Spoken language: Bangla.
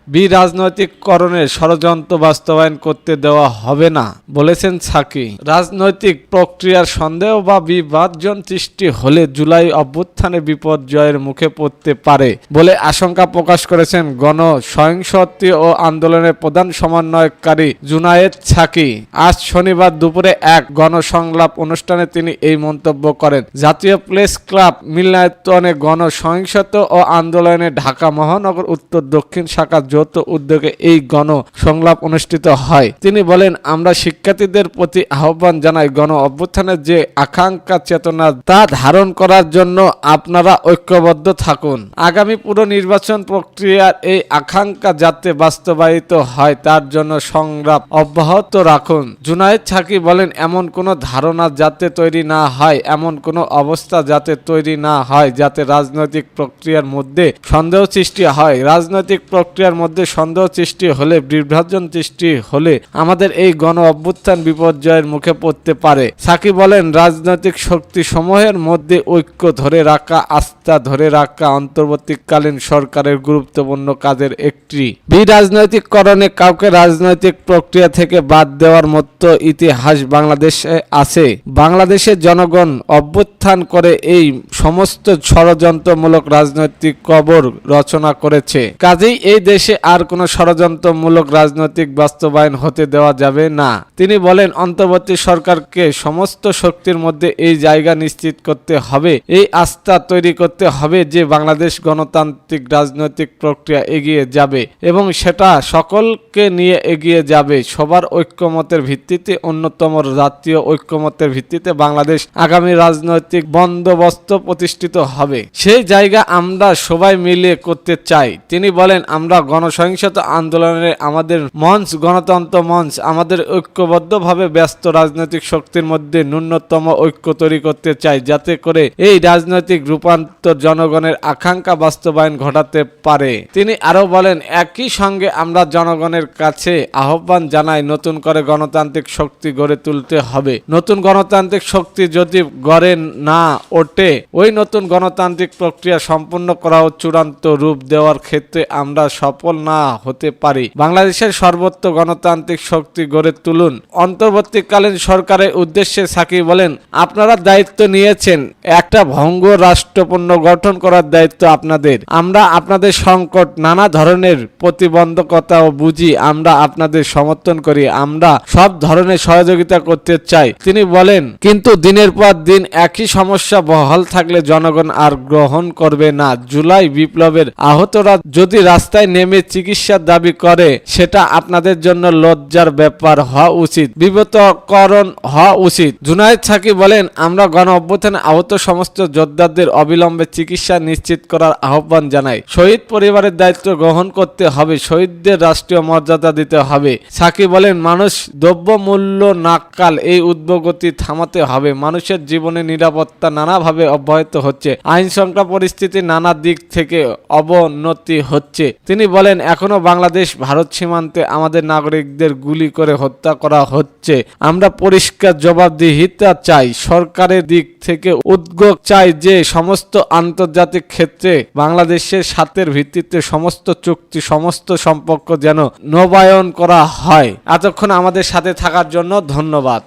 রাজনৈতিককরণের ষড়যন্ত্র বাস্তবায়ন করতে দেওয়া হবে না বলেছেন সাকি। রাজনৈতিক প্রক্রিয়ার সন্দেহ বা বিভাজন সৃষ্টি হলে জুলাই অভ্যুত্থানে বিপর্যয়ের মুখে পড়তে পারে বলে আশঙ্কা প্রকাশ করেছেন গণসংহতি ও আন্দোলনের প্রধান সমন্বয়কারী জুনায়েদ সাকি। আজ শনিবার দুপুরে এক গণসংলাপ অনুষ্ঠানে তিনি এই মন্তব্য করেন। জাতীয় প্রেস ক্লাব মিলনায়তনে গণসংহতি ও আন্দোলনে ঢাকা মহানগর উত্তর দক্ষিণ শাখা যৌথ উদ্যোগে এই গণসংলাপ অনুষ্ঠিত হয়। তিনি বলেন, আমরা শিক্ষার্থীদের প্রতি আহ্বান জানাই, গণ অভ্যুত্থানের যে আকাঙ্ক্ষা চেতনা তা ধারণ করার জন্য আপনারা ঐক্যবদ্ধ থাকুন। আগামী পুরো নির্বাচন প্রক্রিয়ার এই আকাঙ্ক্ষা যাতে বাস্তবায়িত হয় তার জন্য সংগ্রাম অব্যাহত রাখুন। জুনায়েদ সাকি বলেন, এমন কোনো ধারণা যাতে তৈরি না হয়, এমন কোনো অবস্থা যাতে তৈরি না হয় যাতে রাজনৈতিক প্রক্রিয়ার মধ্যে সন্দেহ সৃষ্টি হয়। রাজনৈতিক প্রক্রিয়ার মধ্যে সন্দেহ সৃষ্টি হলে, বিভাজন সৃষ্টি হলে আমাদের এই গণ অভ্যুত্থান বিপর্যয়ের মুখে পড়তে পারে। সাকি বলেন, রাজনৈতিক শক্তি সমূহের মধ্যে ঐক্য ধরে রাখা, আস্থা ধরে রাখা অন্তর্বর্তীকালীন সরকারের গুরুত্বপূর্ণ কাজের একটি। রাজনৈতিককরণে কাউকে রাজনৈতিক প্রক্রিয়া থেকে বাদ দেওয়ার মতো ইতিহাস বাংলাদেশে আছে। বাংলাদেশের জনগণ অভ্যুত্থান করে এই সমস্ত ষড়যন্ত্রমূলক রাজনৈতিক কবর রচনা করেছে। কাজেই এই দেশে আর কোনো ষড়যন্ত্রমূলক রাজনৈতিক বাস্তবায়ন হতে দেওয়া যাবে না। তিনি বলেন, অন্তর্বর্তী সরকারকে সমস্ত শক্তির মধ্যে এই জায়গা নিশ্চিত করতে হবে, এই আস্থা তৈরি করতে হবে যে বাংলাদেশ গণতান্ত্রিক রাজনৈতিক প্রক্রিয়া এগিয়ে যাবে এবং সেটা সকলকে নিয়ে এগিয়ে যাবে। সবার ঐক্যমতের ভিত্তিতে, অন্যতম জাতীয় ঐক্যমতের ভিত্তিতে বাংলাদেশ আগামী রাজনৈতিক বন্দোবস্ত প্রতিষ্ঠিত হবে। সেই জায়গা আমরা সবাই মিলে করতে চাই। তিনি বলেন, আমরা গণসংহতি আন্দোলনের আমাদের মঞ্চ, গণতন্ত্র মঞ্চ, আমাদের ঐক্যবদ্ধভাবে ব্যস্ত রাজনৈতিক শক্তির মধ্যে ন্যূনতম ঐক্য তৈরি করতে চাই যাতে করে এই রাজনৈতিক রূপান্তর জনগণের আকাঙ্ক্ষা বাস্তবায়ন ঘটাতে পারে। তিনি আরো বলেন, একই সঙ্গে আমরা জনগণের কাছে আহ্বান জানাই, নতুন করে গণতান্ত্রিক শক্তি গড়ে তুলতে হবে। নতুন গণতান্ত্রিক শক্তি যদি গড়ে না ওঠে, ওই নতুন গণতান্ত্রিক প্রক্রিয়া সম্পূর্ণ করা ও চূড়ান্ত রূপ দেওয়ার ক্ষেত্রে আমরা সফল না হতে পারি। বাংলাদেশের সর্বত্র গণতান্ত্রিক শক্তি গড়ে তুলুন। অন্তর্বর্তীকালীন সরকারের উদ্দেশ্যে সাকি বলেন, আপনারা দায়িত্ব নিয়েছেন, একটা ভঙ্গ রাষ্ট্র পুনর্গঠন করার দায়িত্ব আপনাদের। আমরা আপনাদের সংকট, নানা ধরনের প্রতিবন্ধকতাও বুঝি, আমরা আপনাদের সমর্থন করি, আমরা সব ধরনের সহযোগিতা করতে চাই। তিনি বলেন, কিন্তু দিনের পর দিন একই সমস্যা বহাল থাকলে জনগণ আর গ্রহণ করবে না। জুলাই বিপ্লবের আহতরা যদি রাস্তায় নেমে চিকিৎসার দাবি করে, সেটা আপনাদের জন্য লজ্জার ব্যাপার হওয়া উচিত, বিব্রতকরণ হওয়া উচিত। জুনায়েদ সাকি বলেন, আমরা গণ অভ্যুত্থানে আহত সমস্ত যোদ্ধাদের অবিলম্বে চিকিৎসা নিশ্চিত করার আহ্বান জানাই। শহীদ পরিবারের দায়িত্ব গ্রহণ করতে হবে, শহীদদের রাষ্ট্রীয় মর্যাদা দিতে হবে। সাকি বলেন, মানুষ দ্রব্যমূল্য নাকাল, এই উদ্যোগতি থামাতে হবে। মানুষের জীবনে নিরাপত্তা নানাভাবে অব্যাহত হচ্ছে, আইন শৃঙ্খলা পরিস্থিতি নানা দিক থেকে অবনতি হচ্ছে। তিনি বলেন, এখনো বাংলাদেশ ভারত সীমান্তে আমাদের নাগরিকদের গুলি করে হত্যা করা হচ্ছে। আমরা পরিষ্কার জবাবদিহিতা চাই, সরকারের দিক থেকে উদ্যোগ চাই যে সমস্ত আন্তর্জাতিক ক্ষেত্রে বাংলাদেশের স্বার্থের ভিত্তিতে সমস্ত চুক্তি, সমস্ত সম্পর্ক যেন নবায়ন করা হয়। এতক্ষণ আমাদের সাথে থাকার জন্য ধন্যবাদ।